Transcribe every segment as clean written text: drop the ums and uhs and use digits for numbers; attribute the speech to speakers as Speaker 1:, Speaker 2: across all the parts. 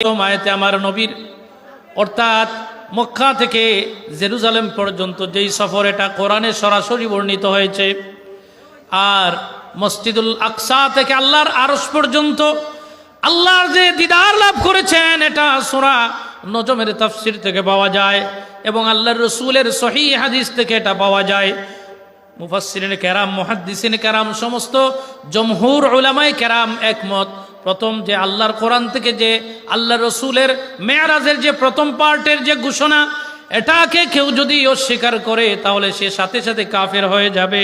Speaker 1: প্রথম আয়াতে আমার নবীর অর্থাৎ মক্কা থেকে জেরুজালেম পর্যন্ত যেই সফর, এটা কোরআনে সরাসরি বর্ণিত হয়েছে। আর মসজিদুল আকসা থেকে আল্লাহর আরশ পর্যন্ত আল্লাহর যে দিদার লাভ করেছেন, এটা সূরা নজমের তাফসীর থেকে পাওয়া যায় এবং আল্লাহর রাসূলের সহিহ হাদিস থেকে এটা পাওয়া যায়। মুফাসসিরিন কেরাম, মুহাদ্দিসিন কেরাম, সমস্ত জমহুর উলামায়ে কেরাম একমত, প্রথম যে আল্লাহর কোরআন থেকে যে আল্লাহর রাসূলের মেরাজের যে প্রথম পার্টের যে ঘোষণা, এটাকে কেউ যদি অস্বীকার করে তাহলে সে সাথে সাথে কাফের হয়ে যাবে।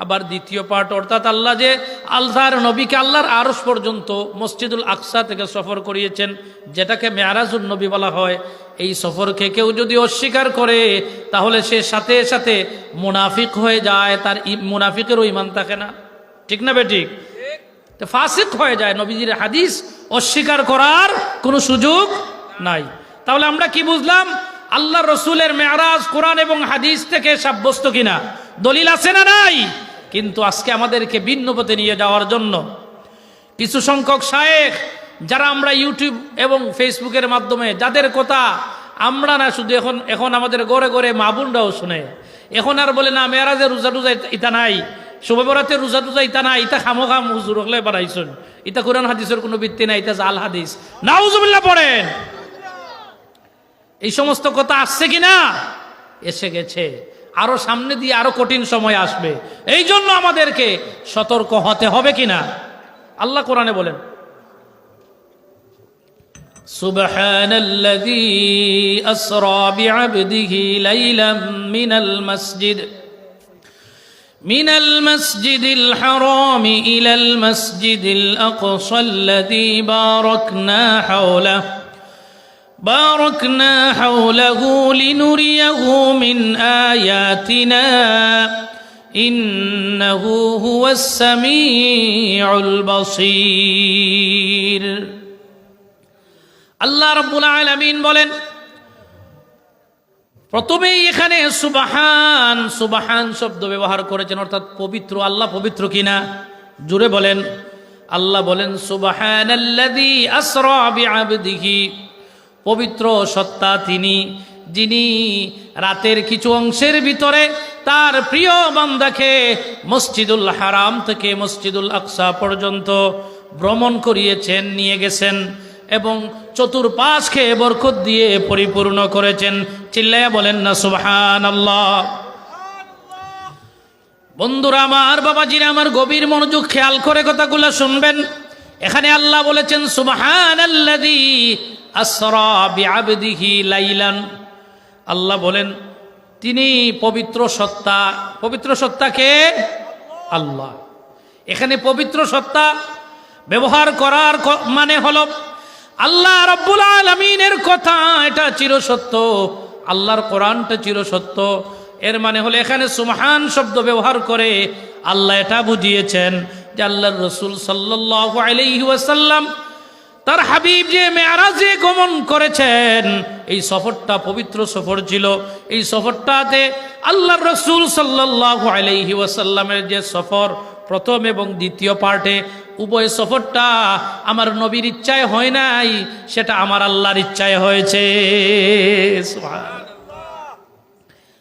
Speaker 1: আবার দ্বিতীয় পার্ট অর্থাৎ আল্লাহ যে আল্লাহর নবীকে আল্লাহর আরশ পর্যন্ত মসজিদুল আকসা থেকে সফর করিয়েছেন, যেটাকে মেরাজুন নবী বলা হয়, এই সফরকে কেউ যদি অস্বীকার করে তাহলে সে সাথে সাথে মুনাফিক হয়ে যায়, তার মুনাফিকেরও ঈমান থাকে না। ঠিক না বেঠিক? তো ফাসিক হয়ে যায়। নবীজির হাদিস অস্বীকার করার কোনো সুযোগ নাই। তাহলে আমরা কি বুঝলাম? আল্লাহ রসুলের মেরাজ কোরআন এবং হাদিস থেকে সাব্যস্ত কিনা? দলিল আছে না নাই? কিন্তু আজকে আমাদেরকে ভিন্ন পথে নিয়ে যাওয়ার জন্য কিছু সংখ্যক শায়েখ, যারা আমরা ইউটিউব এবং ফেসবুকের মাধ্যমে, যাদের কথা আমরা না শুধু এখন আমাদের ঘরে ঘরে মা বোনরাও শুনে, এখন আর বলে না মেরাজে রোজা টুজা ইতা নাই, শবে বরাতে রোজা টুজা ইতা নাই, ইতা খামোখাম হুজুর হলে বাড়াইছেন, ইতা কোরআন হাদিসের কোনো ভিত্তি নাই, ইতা জাল হাদিস, নাউজুবিল্লাহ পড়েন। এই সমস্ত কথা আসছে কিনা? এসে গেছে। আরো সামনে দিয়ে আরো কঠিন সময় আসবে। এই জন্য আমাদেরকে সতর্ক হতে হবে কিনা? আল্লাহ কোরআনে বলেন, সুবহানাল্লাযী আসরা বিআবদিহি লাইলাম মিনাল মাসজিদিল হারামি ইলাল মাসজিদিল আকসাল্লাযী باركنا حوله لنريه من آياتنا إنه هو السميع البصير। আল্লাহ রাব্বুল আলামিন বলেন, প্রথমেই এখানে সুবহান সুবহান শব্দ ব্যবহার করেছেন, অর্থাৎ পবিত্র। আল্লাহ পবিত্র কিনা? জুড়ে বলেন। আল্লাহ বলেন সুবহানাল্লাযী আসরা বিআবদিহি, পবিত্র সত্তা তিনি, যিনি রাতের কিছু অংশের ভিতরে তার প্রিয় বান্দাকে মসজিদুল হারাম থেকে মসজিদুল আকসা পর্যন্ত ভ্রমণ করিয়েছেন, নিয়ে গেছেন এবং চতুর্পাশকে বরকত দিয়ে পরিপূর্ণ করেছেন। চিল্লায়া বলেন না সুবহানাল্লাহ। বন্ধুরা আমার, বাবাজিরা আমার, গভীর মনোযোগ খেয়াল করে কথাগুলো শুনবেন। এখানে আল্লাহ বলেছেন সুবহানাল্লাযী আসরা বিআবদিহি লাইলান। আল্লাহ বলেন তিনি পবিত্র সত্তা। পবিত্র সত্তা কে? আল্লাহ। এখানে পবিত্র সত্তা ব্যবহার করার মানে হলো আল্লাহ রাব্বুল আলামিনের কথা, এটা চিরসত্য। আল্লাহর কোরআনটা চিরসত্য। এর মানে হলো এখানে সুবহান শব্দ ব্যবহার করে আল্লাহ এটা বুঝিয়েছেন যে আল্লাহর রাসূল সাল্লাল্লাহু আলাইহি ওয়াসাল্লাম তার হাবিব যে মেরাজে গমন করেছেন, এই সফরটা পবিত্র সফর ছিল। এই সফরটাতে আল্লাহর রাসূল সাল্লাল্লাহু আলাইহি ওয়াসাল্লামের যে সফর প্রথম এবং দ্বিতীয় পার্টে, উভয় সফরটা আমার নবীর ইচ্ছায় হয় নাই, সেটা আমার আল্লাহর ইচ্ছায় হয়েছে।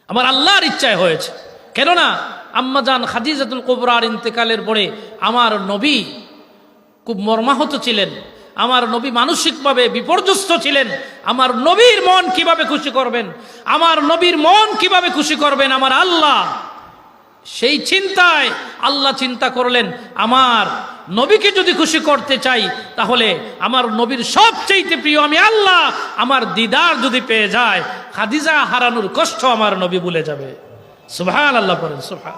Speaker 1: আমার আল্লাহর ইচ্ছায় হয়েছে। কেননা আম্মাজান খাদিজাতুল কুবরার ইন্তেকালের পরে আমার নবী খুব মর্মাহত ছিলেন। আমার নবী মানসিকভাবে বিপর্যস্ত ছিলেন। আমার নবীর মন কিভাবে খুশি করবেন, আমার নবীর মন কিভাবে খুশি করবেন আমার আল্লাহ, সেই চিন্তায় আল্লাহ চিন্তা করলেন আমার নবীকে যদি খুশি করতে চাই তাহলে আমার নবীর সবচেয়ে প্রিয় আমি আল্লাহ আমার দিদার যদি পেয়ে যায়, খাদিজা হারানোর কষ্ট আমার নবী ভুলে যাবে। সুবহানাল্লাহ পড়েন সুবহান।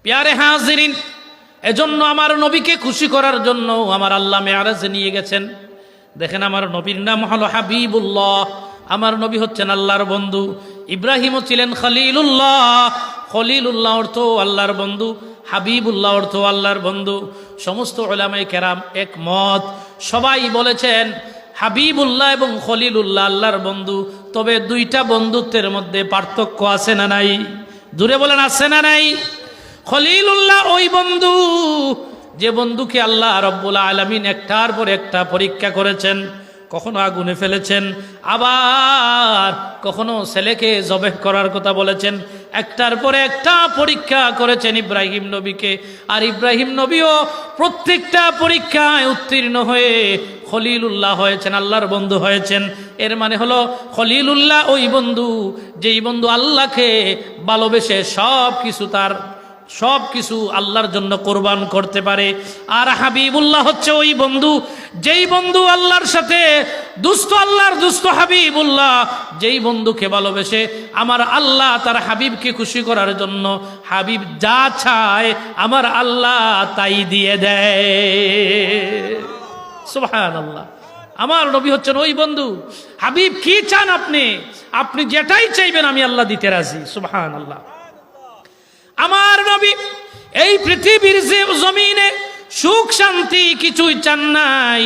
Speaker 1: প্যারে হাজিরিন, এজন্য আমার নবীকে খুশি করার জন্য আমার আল্লাহ মেরাজে নিয়ে গেছেন। দেখেন আমার নবীর নাম হলো হাবিবুল্লাহ। আমার নবী হচ্ছেন আল্লাহর বন্ধু। ইব্রাহিমও ছিলেন খলিলুল্লাহ। খলিলুল্লাহ অর্থ আল্লাহর বন্ধু, হাবিবুল্লাহ অর্থ আল্লাহর বন্ধু। সমস্ত উলামায়ে কেরাম একমত, সবাই বলেছেন হাবিবুল্লাহ এবং খলিলুল্লাহ আল্লাহর বন্ধু। তবে দুইটা বন্ধুত্বের মধ্যে পার্থক্য আছে না নাই? দূরে বলেন আছে না নাই? খলিলুল্লাহ ওই বন্ধু যে বন্ধুকে আল্লাহ রব্বুল আলামিন একটার পর একটা পরীক্ষা করেছেন, কখনো আগুনে ফেলেছেন, আবার কখনো ছেলেকে জবেহ করার কথা বলেছেন, একটার পরে একটা পরীক্ষা করেছেন ইব্রাহিম নবীকে। আর ইব্রাহিম নবীও প্রত্যেকটা পরীক্ষায় উত্তীর্ণ হয়ে খলিলুল্লাহ হয়েছেন, আল্লাহর বন্ধু হয়েছেন। এর মানে হলো খলিলুল্লাহ ওই বন্ধু, যেই বন্ধু আল্লাহকে ভালোবেসে সব কিছু আল্লাহর জন্য কোরবান করতে পারে। আর হাবিবুল্লাহ হচ্ছে ওই বন্ধু, যেই বন্ধু আল্লাহর সাথে আল্লাহর দুস্থ হাবিবুল্লাহ, যেই বন্ধুকে ভালোবেসে আমার আল্লাহ তার হাবিবকে খুশি করার জন্য হাবিব যা চায় আমার আল্লাহ তাই দিয়ে দেয়। সুবহানাল্লাহ। আমার নবী হচ্ছেন ওই বন্ধু। হাবিব কি চান আপনি যেটাই চাইবেন আমি আল্লাহ দিতে রাজি। সুবহানাল্লাহ। আমার নবী এই পৃথিবীর জমিনে সুখ শান্তি কিছুই চান নাই।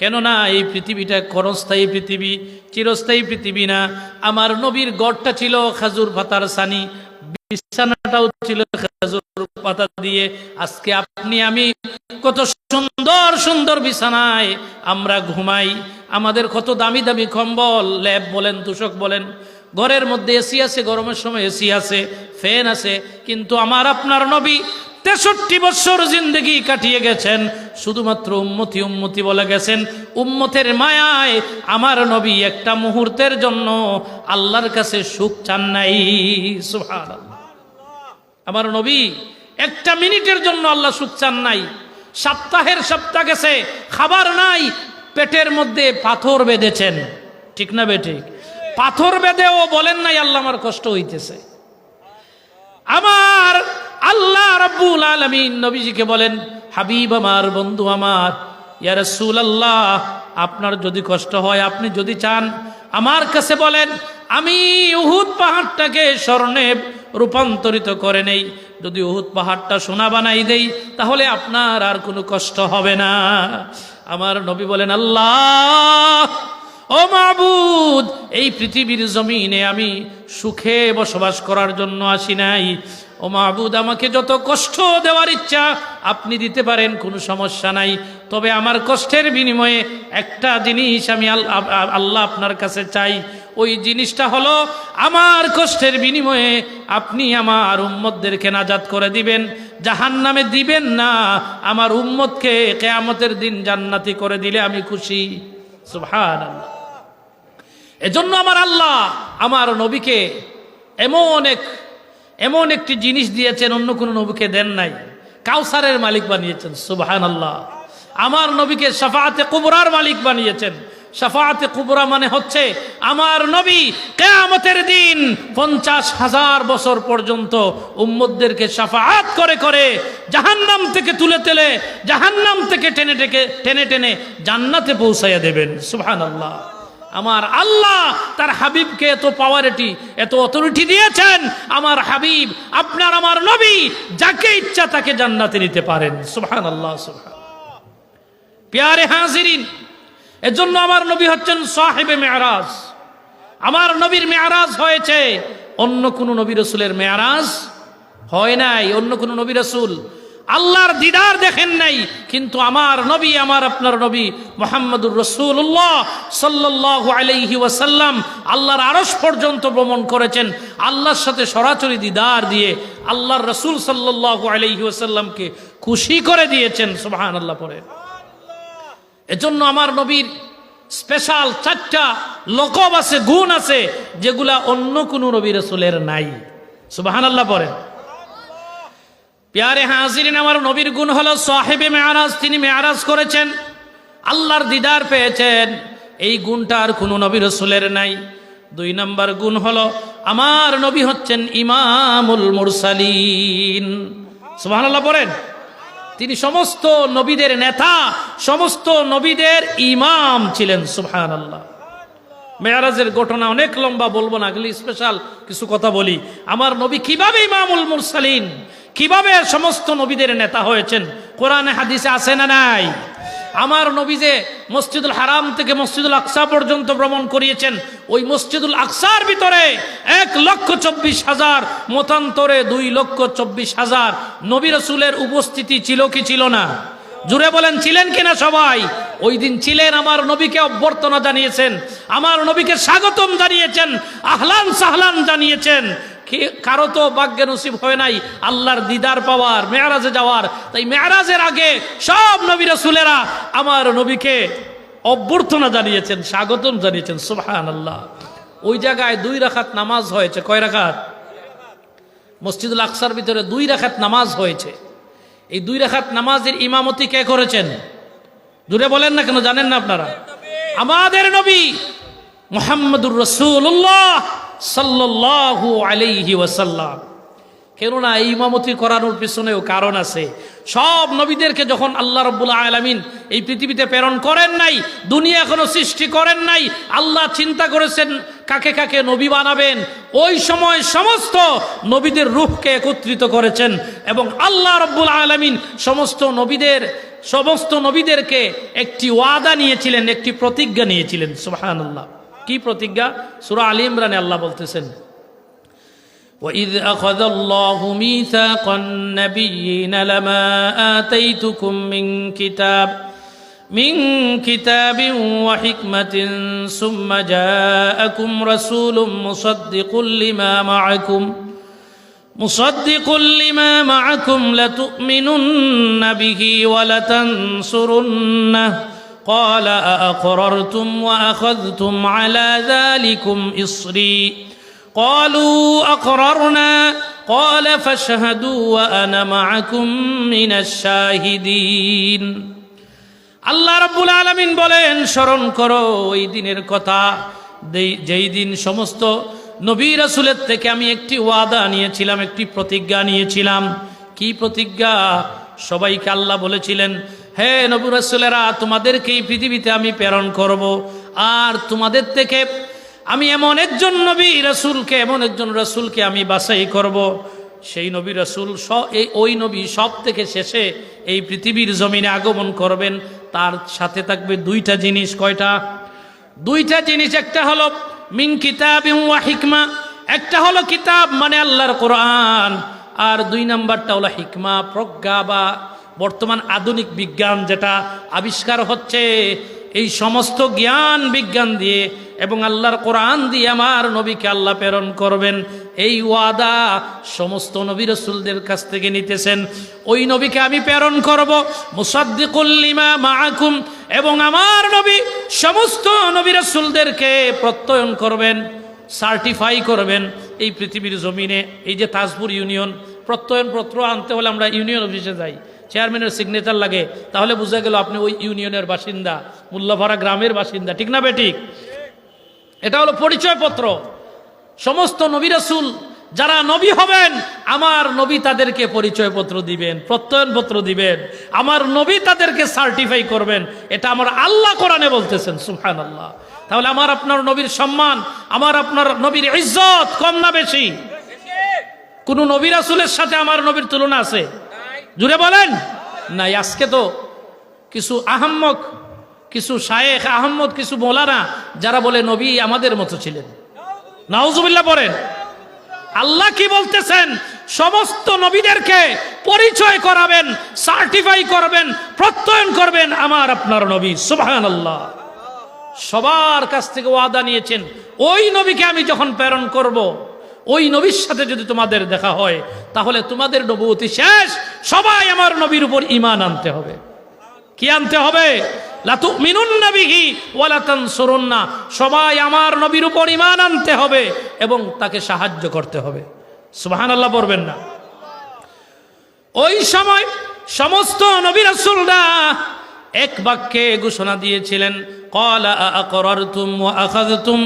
Speaker 1: কেননা এই পৃথিবীটা ক্ষণস্থায়ী পৃথিবী, চিরস্থায়ী পৃথিবী না। আমার নবীর গড়টা ছিল খেজুর পাতার ছানি, বিছানাটাও ছিল খেজুর পাতা দিয়ে। আজকে আপনি আমি কত সুন্দর সুন্দর বিছানায় আমরা ঘুমাই, আমাদের কত দামি দামি কম্বল, লেপ বলেন, তুষক বলেন, ঘরের মধ্যে এসি আছে, গরমের সময় এসি আছে, ফ্যান আছে। কিন্তু আমার আপনার নবী 63 বছর জিন্দগি কাটিয়ে গেছেন, শুধুমাত্র উম্মতি উম্মতি বলে গেছেন। উম্মতের মায়ায় আমার নবী একটা মুহূর্তের জন্য আল্লাহর কাছে সুখ চান নাই। সুবহানাল্লাহ। আমার নবী একটা মিনিটের জন্য আল্লাহ সুখ চান নাই। সপ্তাহ গেছে, খাবার নাই, পেটের মধ্যে পাথর বেঁধেছেন, ঠিক না বেঠিক? পাথর বেঁধেও বলেন নাই আল্লাহ আমার কষ্ট হইতেছে। আমার আল্লাহ রাব্বুল আলামিন নবীজিকে বলেন, হাবিব আমার, বন্ধু আমার, ইয়া রাসূলুল্লাহ, আপনার যদি কষ্ট হয়, আপনি যদি চান আমার কাছে বলেন, আমি উহুদ পাহাড়টাকে স্বর্ণে রূপান্তরিত করে নেই। যদি উহুদ পাহাড়টা সোনা বানাই দেই তাহলে আপনার আর কোনো কষ্ট হবে না। আমার নবী বলেন, আল্লাহ ও মাবুদ, এই পৃথিবীর জমিনে আমি সুখে বসবাস করার জন্য আসি নাই। ও মাবুদ, আমাকে যত কষ্ট দেওয়ার ইচ্ছা আপনি দিতে পারেন, কোনো সমস্যা নাই। তবে আমার কষ্টের বিনিময়ে একটা জিনিস আমি আল্লাহ আপনার কাছে চাই। ওই জিনিসটা হলো, আমার কষ্টের বিনিময়ে আপনি আমার উম্মতদেরকে নাজাত করে দিবেন, জাহান্নামে দিবেন না। আমার উম্মতকে কিয়ামতের দিন জান্নাতি করে দিলে আমি খুশি। সুবহানাল্লাহ। এজন্য আমার আল্লাহ আমার নবীকে এমন একটি জিনিস দিয়েছেন, অন্য কোনো নবীকে দেন নাই। কাউসারের মালিক বানিয়েছেন। সুবহানাল্লাহ। আমার নবীকে শাফাআতে কুবরার মালিক বানিয়েছেন। শাফাআতে কুবরা মানে হচ্ছে আমার নবী কিয়ামতের দিন 50,000 বছর পর্যন্ত উম্মতদেরকে শাফাআত করে করে জাহান্নাম থেকে জাহান্নাম থেকে টেনে টেনে জান্নাতে পৌঁছাইয়া দেবেন। সুবহানাল্লাহ। আমার আল্লাহ তার হাবিবকে এত পাওয়ারিটি, এত অথরিটি দিয়েছেন। আমার হাবিব, আপনার আমার নবী, যাকে ইচ্ছা তাকে জান্নাতে নিতে পারেন। সুবহানাল্লাহ। সুবহানাল্লাহ। প্যারে হাজিরিন, এজন্য আমার নবী হচ্ছেন সাহিবে মেরাজ। আমার নবীর মেরাজ হয়েছে, অন্য কোন নবী রাসূলের মেরাজ হয় নাই। অন্য কোন নবী রাসূল আল্লাহর দিদার দেখেন নাই, কিন্তু আমার নবী, আমার আপনার নবী মুহাম্মদুর রাসূলুল্লাহ সাল্লাল্লাহু আলাইহি ওয়াসাল্লাম আল্লাহর আরশ পর্যন্ত ভ্রমণ করেছেন। আল্লাহর সাথে সরাসরি দিদার দিয়ে আল্লাহর রাসূল সাল্লাল্লাহু আলাইহি ওয়াসাল্লামকে খুশি করে দিয়েছেন। সুবহানাল্লাহ পড়ে। এজন্য আমার নবীর স্পেশাল 4টা লকব আছে, গুণ আছে, যেগুলা অন্য কোনো নবী রাসূলের নাই। সুবহানাল্লাহ পড়ে। প্যারে হাজিরিন, আমার নবীর গুণ হলো সাহিবে মেরাজ। তিনি মেরাজ করেছেন, আল্লাহর দিদার পেয়েছেন। এই গুণটা আর কোনো নবী রাসূলের নাই। 2 নম্বর গুণ হলো আমার নবী হচ্ছেন ইমামুল মুরসালিন। সুবহানাল্লাহ পড়েন। তিনি সমস্ত নবীদের নেতা, সমস্ত নবীদের ইমাম ছিলেন। সুবহানাল্লাহ। মেরাজের ঘটনা অনেক লম্বা, বলবো না, এগুলি স্পেশাল কিছু কথা বলি। আমার নবী কিভাবে ইমামুল মুরসালিন, কিভাবে সমস্ত নবীদের নেতা হয়েছেন, কোরআনে হাদিসে আছে না নাই? আমার নবী যে মসজিদুল হারাম থেকে মসজিদুল আকসা পর্যন্ত ভ্রমণ করিয়েছেন, ওই মসজিদুল আকসার ভিতরে 1,24,000, মতান্তরে 2,24,000 নবী রাসূলের উপস্থিতি ছিল কি ছিল না? জুড়ে বলেন, ছিলেন কিনা সবাই? ওই দিন ছিলেন, আমার নবীকে অভ্যর্থনা জানিয়েছেন, আমার নবীকে স্বাগতম জানিয়েছেন, আহলান সাহলান জানিয়েছেন। কারো তো ভাগ্যে নসিব হয় নাই আল্লাহর দিদার পাওয়ার, মেরাজে যাওয়ার। তাই মেরাজের আগে সব নবী রাসূলেরা আমার নবীকে অভ্যর্থনা জানিয়েছেন, স্বাগতম জানিয়েছেন। সুবহানাল্লাহ। ওই জায়গায় 2 রাকাত নামাজ হয়েছে। কয় রাকাত? মসজিদুল আকসার ভিতরে 2 রাকাত নামাজ হয়েছে। এই 2 রাকাত নামাজের ইমামতি কে করেছেন? জুড়ে বলেন না কেন? জানেন না আপনারা? আমাদের নবী মুহাম্মদুর রাসূলুল্লাহ সাল্লাল্লাহু আলাইহি ওয়াসাল্লাম। কেননা এই ইমামতি করানোর পিছনেও কারণ আছে। সব নবীদেরকে যখন আল্লাহ রাব্বুল আলামিন এই পৃথিবীতে প্রেরণ করেন নাই, দুনিয়া এখনো সৃষ্টি করেন নাই, আল্লাহ চিন্তা করেছেন কাকে কাকে নবী বানাবেন। ওই সময় সমস্ত নবীদের রূহকে একত্রিত করেছেন এবং আল্লাহ রাব্বুল আলামিন সমস্ত নবীদেরকে একটি ওয়াদা নিয়েছিলেন, একটি প্রতিজ্ঞা নিয়েছিলেন। সুবহানাল্লাহ। কি প্রতিজ্ঞা? সূরা আলী ইমরানে আল্লাহ বলতেছেন, وَإِذْ أَخَذَ اللَّهُ مِيثَاقَ النَّبِيِّينَ لَمَا آتَيْتُكُم مِّن كِتَابٍ وَحِكْمَةٍ ثُمَّ جَاءَكُمْ رَسُولٌ مُصَدِّقٌ لِّمَا مَعَكُمْ لَتُؤْمِنُنَّ بِهِ وَلَتَنصُرُنَّهُ قَالَ أَأَقْرَرْتُمْ وَأَخَذْتُمْ عَلَى ذَلِكُمْ إِصْرِي قالوا أقررنا قال فاشهدوا وأنا معكم من الشاهدين। আল্লাহ রাব্বুল আলামিন বলেন, স্মরণ করো ওই দিনের কথা, যেই দিন সমস্ত নবী রাসূলের থেকে আমি একটি ওয়াদা নিয়েছিলাম, একটি প্রতিজ্ঞা নিয়েছিলাম। কি প্রতিজ্ঞা? সবাইকে আল্লাহ বলেছিলেন, হে নবী রাসূলেরা, তোমাদেরকে এই পৃথিবীতে আমি প্রেরণ করব, আর তোমাদের থেকে আমি এমন একজন রাসূলকে আমি বাছাই করব। সেই নবী রাসূল ওই নবী সব থেকে শেষে এই পৃথিবীর জমিনে আগমন করবেন। তার সাথে থাকবে 2টা জিনিস। কয়টা? 2টা জিনিস। একটা হলো মিন কিতাবিন ওয়া হিকমা, একটা হলো কিতাব মানে আল্লাহর কোরআন, আর 2 নাম্বারটা হলো হিকমা, প্রজ্ঞা বা বর্তমান আধুনিক বিজ্ঞান যেটা আবিষ্কার হচ্ছে, এই সমস্ত জ্ঞান বিজ্ঞান দিয়ে এবং আল্লাহর কোরআন দিয়ে আমার নবীকে আল্লাহ প্রেরণ করবেন। এই ওয়াদা সমস্ত নবী রাসূলদের কাছ থেকে নিতেছেন। ওই নবীকে আমি প্রেরণ করব, মুসাদ্দিকুল লিমা মাআকুম, এবং আমার নবী সমস্ত নবী রাসূলদেরকে প্রত্যয়ন করবেন, সার্টিফাই করবেন এই পৃথিবীর জমিনে। এই যে তাজপুর ইউনিয়ন, প্রত্যয়নপত্র আনতে হলে আমরা ইউনিয়ন অফিসে যাই, চেয়ারম্যানের সিগনেচার লাগে, তাহলে বোঝা গেল আপনি ওই ইউনিয়নের বাসিন্দা, মোল্লাপাড়া গ্রামের বাসিন্দা। ঠিক না বেঠিক? এটা হলো পরিচয়পত্র। সমস্ত নবী রাসূল যারা নবী হবেন, আমার নবী তাদেরকে পরিচয়পত্র দিবেন, প্রত্যয়নপত্র দিবেন, আমার নবী তাদেরকে সার্টিফাই করবেন। এটা আমার আল্লাহ কোরআনে বলতেছেন। সুবহানাল্লাহ। তাহলে আমার আপনার নবীর সম্মান, আমার আপনার নবীর ইজ্জত কম না বেশি? কোন নবী রাসূলের সাথে আমার নবীর তুলনা আছে? জুড়ে বলেন নাই। আজকে তো কিছু আহম্মক, কিছু শায়েখ আহম্মদ, কিছু মৌলানা যারা বলে নবী আমাদের মতো ছিলেন। নাউজুবিল্লাহ পড়েন। আল্লাহ কি বলতেছেন? সমস্ত নবীদেরকে পরিচয় করাবেন, সার্টিফাই করবেন, প্রত্যয়ন করবেন আমার আপনার নবী। সুবহানাল্লাহ। সবার কাছ থেকে ওয়াদা নিয়েছেন, ওই নবীকে আমি যখন প্রেরণ করব, ওই নবীর সাথে যদি তোমাদের দেখা হয়, তাহলে তোমাদের নবুয়তি শেষ, সবাই আমার নবীর উপর ঈমান আনতে হবে। কি আনতে হবে? লা তুমিনুন্না বিহি ওয়া লা তানসুরুন্না, সবাই আমার নবীর উপর ঈমান আনতে হবে এবং তাকে সাহায্য করতে হবে। সুবহানাল্লাহ পড়বেন না? ওই সময় সমস্ত নবী রাসূলরা এক বাক্যে ঘোষণা দিয়েছিলেন, ক্বালা আআকরারতুম ওয়া আখাযতুম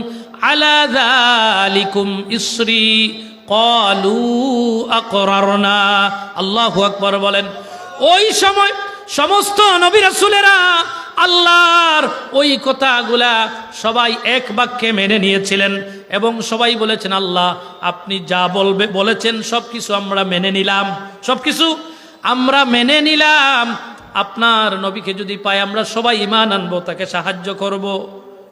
Speaker 1: আলা যালিকুম ইসরি ক্বালু আকরারনা। আল্লাহু আকবার বলেন। ওই সময় সমস্ত নবী রাসূলেরা আল্লাহর ওই কথাগুলা সবাই এক বাক্যে মেনে নিয়েছিলেন এবং সবাই বলেছেন, আল্লাহ আপনি যা বলেছেন সবকিছু আমরা মেনে নিলাম, সবকিছু আমরা মেনে নিলাম। আপনার নবীকে যদি পাই আমরা সবাই ঈমান আনবো, তাকে সাহায্য করব,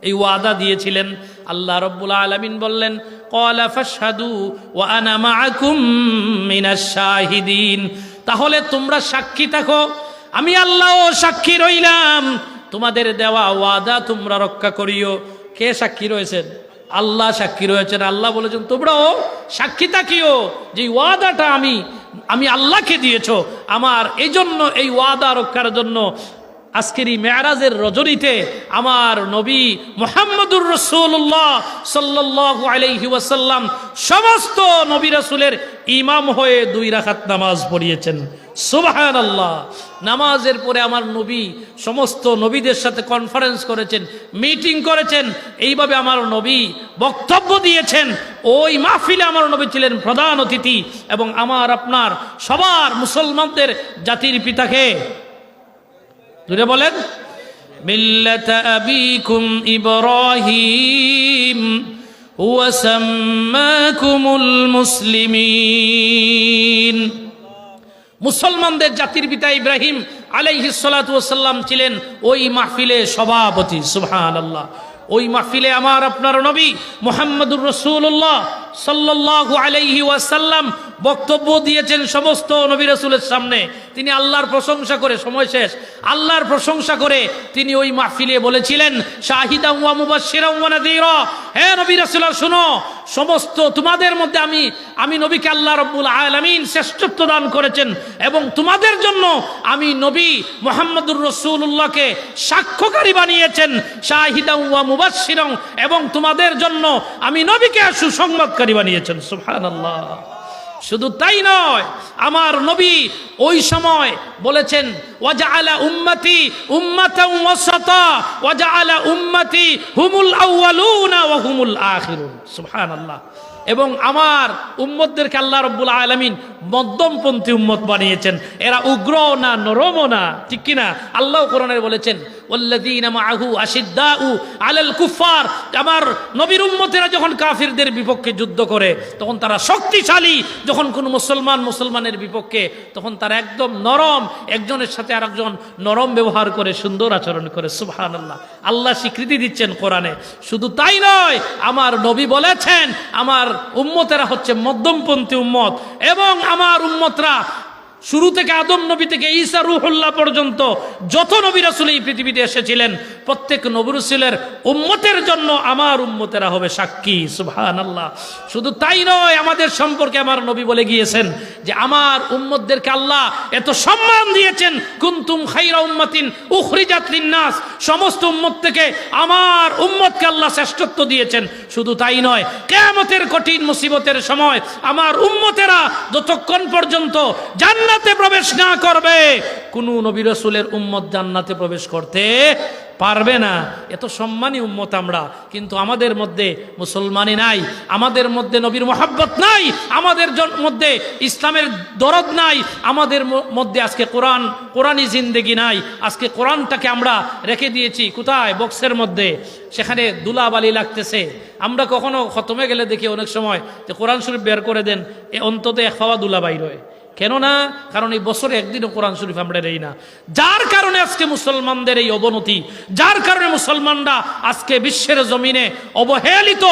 Speaker 1: এই ওয়াদা দিয়েছিলেন। আল্লাহ রাব্বুল আলামিন বললেন, ক্বালা ফাশহাদু ওয়া আনা মাআকুম মিনাশ শাহিদিন, তাহলে তোমরা সাক্ষী থাকো, আমি আল্লাহও সাক্ষী রইলাম, তোমাদের দেওয়া ওয়াদা তোমরা রক্ষা করিও। কে সাক্ষী রয়েছেন? আল্লাহ সাক্ষী রয়েছেন। আল্লাহ বলেছেন তোমরাও সাক্ষী থাকিও যে ওয়াদাটা আমি আল্লাহকে দিয়েছো আমার, এই জন্য এই ওয়াদা রক্ষার জন্য আজকের এই মেরাজের রজনীতে আমার নবী মুহাম্মদুর রাসূলুল্লাহ সাল্লাল্লাহু আলাইহি ওয়াসাল্লাম সমস্ত নবী রাসূলের ইমাম হয়ে 2 রাকাত নামাজ পড়িয়েছেন। সুবহানাল্লাহ। নামাজের পরে আমার নবী সমস্ত নবীদের সাথে কনফারেন্স করেছেন, মিটিং করেছেন, এইভাবে আমার নবী বক্তব্য দিয়েছেন। ওই মাহফিলে আমার নবী ছিলেন প্রধান অতিথি। এবং আমার আপনার সবার মুসলমানদের জাতির পিতাকে জুড়ে বলেন, মিল্লাতা আবিকুম ইব্রাহিম ওয়া সাম্মাকুমুল মুসলিমিন। মুসলমানদের জাতির পিতা ইব্রাহিম আলাইহিস সালাতু ওয়াস সালাম ছিলেন ওই মাহফিলে সভাপতি। সুবহানাল্লাহ। ওই মাহফিলে আমার আপনার নবী মুহাম্মদুর রাসূলুল্লাহ সাল্লাল্লাহু আলাইহি ওয়াসাল্লাম বক্তব্য দিয়েছেন সমস্ত নবী রাসূলের সামনে। তিনি আল্লাহর প্রশংসা করে, সময় শেষ, আল্লাহর প্রশংসা করে তিনি ওই মাহফিলে বলেছিলেন, শাহিদান ওয়া মুবাশশিরান ওয়া নাযীরা, হে নবী রাসূলরা শুনো, সমস্ত তোমাদের মধ্যে আমি নবীকে আল্লাহ রাব্বুল আলামিন শ্রেষ্ঠত্ব দান করেছেন এবং তোমাদের জন্য আমি নবী মুহাম্মদুর রাসূলুল্লাহকে সাক্ষ্যকারী বানিয়েছেন, শাহিদান ওয়া মুবাশশিরান, এবং তোমাদের জন্য আমি নবীকে সুসংবাদকারী বানিয়েছেন। সুবহানাল্লাহ। শুধু তাই নয়, আমার নবী ওই সময় বলেছেন, ওয়াজআলা উম্মতি উম্মাতান ওয়াসাতা ওয়াজআলা উম্মতি হুমুল আউয়ালুনা ওয়া হুমুল আখিরুন। সুবহানাল্লাহ। এবং আমার উম্মতদেরকে আল্লাহ রাব্বুল আলামিন মধ্যমপন্থী উম্মত বানিয়েছেন, এরা উগ্র না নরমও না, ঠিক কিনা? আল্লাহ কোরআনে বলেছেন, ওয়াল্লাযীনা মাআহু আশিদ্দাউ আলাল কুফার, আমার নবীর উম্মতেরা যখন কাফিরদের বিপক্ষে যুদ্ধ করে তখন তারা শক্তিশালী, যখন কোন মুসলমানের বিপক্ষে তখন তারা একদম নরম, একজনের সাথে আরেকজন নরম ব্যবহার করে, সুন্দর আচরণ করে। সুবহানাল্লাহ। আল্লাহ স্বীকৃতি দিচ্ছেন কোরআনে। শুধু তাই নয়, আমার নবী বলেছেন আমার উম্মতেরা হচ্ছে মধ্যমপন্থী উম্মত, এবং আমার উম্মতরা শুরু থেকে আদম নবী থেকে ঈসা রূহুল্লাহ পর্যন্ত যত নবী রাসূল এই পৃথিবীতে এসেছিলেন প্রত্যেক নবী রাসূলের উম্মতের জন্য আমার উম্মতেরা হবে সাক্ষী। সুবহানাল্লাহ। শুধু তাই নয়, আমাদের সম্পর্কে আমার নবী বলে গিয়েছেন যে আমার উম্মতদেরকে আল্লাহ এত সম্মান দিয়েছেন, কুনতুম খায়রা উম্মাতিন উখরিজাত লিন-নাস, সমস্ত উম্মত থেকে আমার উম্মতকে আল্লাহ শ্রেষ্ঠত্ব দিয়েছেন। শুধু তাই নয়, কিয়ামতের কঠিন মুসিবতের সময় আমার উম্মতেরা যতক্ষণ পর্যন্ত জান্নাতে প্রবেশ না করবে কোন নবী রাসূলের উম্মত জান্নাতে প্রবেশ করতে পারবে না। এত সম্মানী উম্মত আমরা, কিন্তু আমাদের মধ্যে মুসলমানি নাই, আমাদের মধ্যে নবীর মহব্বত নাই, আমাদের মধ্যে ইসলামের দরদ নাই, আমাদের মধ্যে আজকে কোরআনি জিন্দেগি নাই। আজকে কোরআনটাকে আমরা রেখে দিয়েছি কোথায়? বক্সের মধ্যে, সেখানে দুলাবালি লাগতেছে। আমরা কখনো খতমে গেলে দেখি অনেক সময় যে কোরআন শরীফ বের করে দেন, অন্তত এক খাওয়া দুলা বাইর হয়। কেন না? কারণ এই বছরে একদিনও কোরআন শরীফ আমরা নেই না। যার কারণে আজকে মুসলমানদের এই অবনতি, যার কারণে মুসলমানরা আজকে বিশ্বের জমিনে অবহেলিত,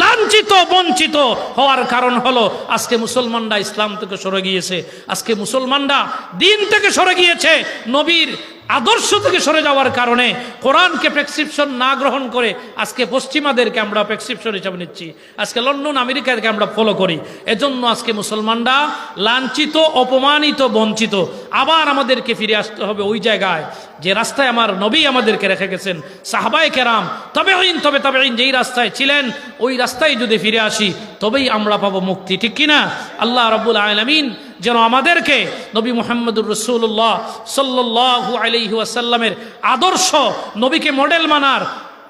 Speaker 1: লাঞ্ছিত, বঞ্চিত হওয়ার কারণ হলো আজকে মুসলমানরা ইসলাম থেকে সরে গিয়েছে, আজকে মুসলমানরা দিন থেকে সরে গিয়েছে, নবীর আদর্শ থেকে সরে যাওয়ার কারণে কোরআনকে প্রেসক্রিপশন না গ্রহণ করে আজকে পশ্চিমাদেরকে আমরা প্রেসক্রিপশন হিসাবে নিচ্ছি, আজকে লন্ডন আমেরিকাকে আমরা ফলো করি। এজন্য আজকে মুসলমানরা লাঞ্ছিত, অপমানিত, বঞ্চিত। আবার আমাদেরকে ফিরে আসতে হবে ওই জায়গায় যে রাস্তায় আমার নবী আমাদেরকে রেখে গেছেন, সাহাবায়ে কেরাম, তাবেঈন যেই রাস্তায় ছিলেন ওই রাস্তায় যদি ফিরে আসি তবেই আমরা পাবো মুক্তি, ঠিক কিনা? আল্লাহ রাব্বুল আলামিন যেন আমাদেরকে নবী মুহাম্মদুর রাসূলুল্লাহ সাল্লাল্লাহু আলাইহি ওয়াসাল্লামের আদর্শ, নবীকে মডেল মানার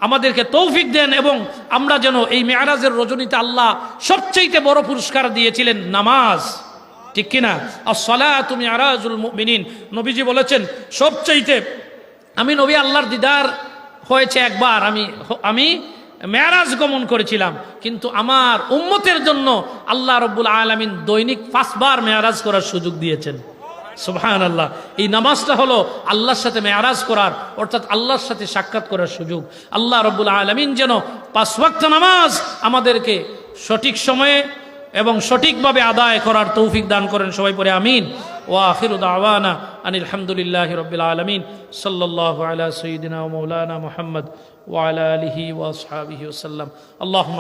Speaker 1: আমাদেরকে তৌফিক দেন, এবং আমরা যেন এই মেরাজের রজনীতে আল্লাহ সবচেয়ে বড় পুরস্কার দিয়েছিলেন নামাজ, ঠিক কিনা? as-salatu mi'rajul mu'minin, নবীজি বলেছেন সবচেয়ে আমি নবী আল্লাহর দিদার হয়েছে একবার, আমি মেরাজ গমন করেছিলাম, কিন্তু আমার উম্মতের জন্য আল্লাহ রাব্বুল আলামিন দৈনিক 5 বার মেরাজ করার সুযোগ দিয়েছেন। সুবহানাল্লাহ। এই নামাজটা হলো আল্লাহর সাথে মেয়ারাজ করার, অর্থাৎ আল্লাহর সাথে সাক্ষাৎ করার সুযোগ। আল্লাহ রাব্বুল আলামিন যেন 5 ওয়াক্ত নামাজ আমাদেরকে সঠিক সময়ে এবং সঠিকভাবে আদায় করার তৌফিক দান করেন। সবাই পড়ে আমিন। ওয়া আখিরু দাওয়ানা আনিল হামদুলিল্লাহি রাব্বিল আলামিন। সাল্লাল্লাহু আলা সাইয়্যিদিনা ওয়া মাওলানা মুহাম্মদ ওয়া আলা আলিহি ওয়া আসহাবিহি ওয়া সাল্লাম। আল্লাহুম্মা